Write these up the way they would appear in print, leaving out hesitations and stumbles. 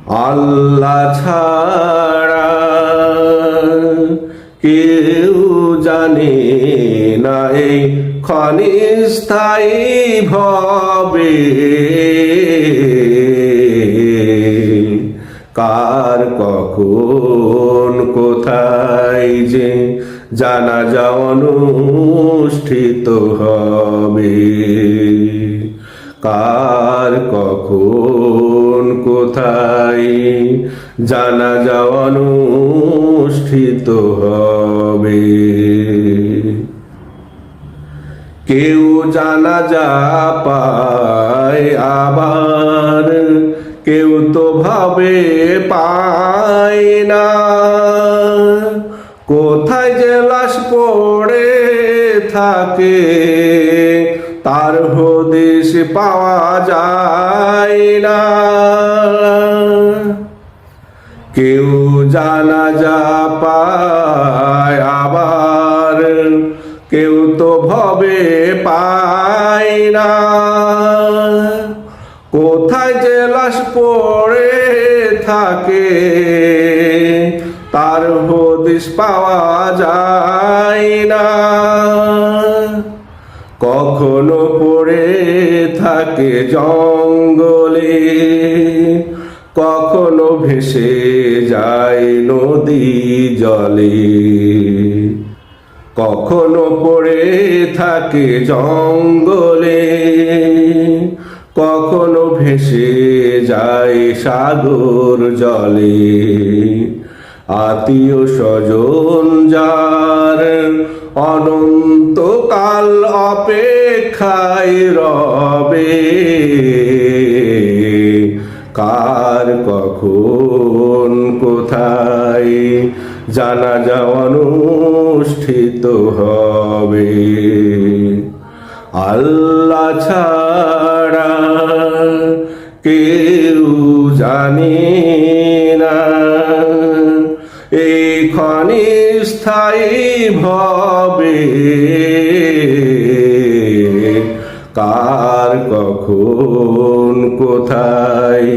আল্লাহ ছাড়া কেউ জানে না এই ক্ষণস্থায়ী ভবে কার কখন কোথায় যে জানাজা অনুষ্ঠিত হবে, কার কখন কোথায় জানাজা অনুষ্ঠিত হবে। কেউ জানাজা পায় আবার কেউ তো ভাবে পায় না, কোথায় যে লাশ পড়ে থাকে তার হদিস পাওয়া যায় না। কেউ জানাজা পায় আবার কেউ তো ভবে পায় না, কোথায় যে লাশ পড়ে থাকে তার হদিস পাওয়া যায় না। কখনো পড়ে থাকে জঙ্গলে, কখনো ভেসে যায় নদী জলে, কখনো পড়ে থাকে জঙ্গলে, কখনো ভেসে যায় সাগর জলে। আত্মীয় স্বজন যার অনন্তকাল অপেক্ষায় রবে, কার কখন কোথায় জানাজা অনুষ্ঠিত হবে। আল্লাহ ছাড়া কেউ জানে না এই ক্ষণস্থায়ী ভবে কার কখন কোথায়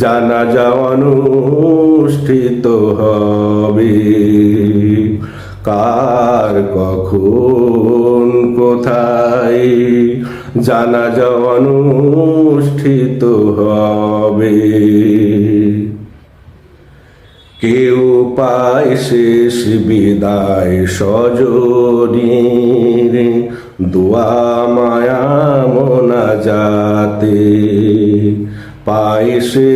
জানাজা অনুষ্ঠিত হবে, কার কখন কোথায় জানাজা অনুষ্ঠিত হবে। কেউ পায় শেষ বিদায় স্বজনীর দোয়া মায়া মোনাজাতে, পায় সে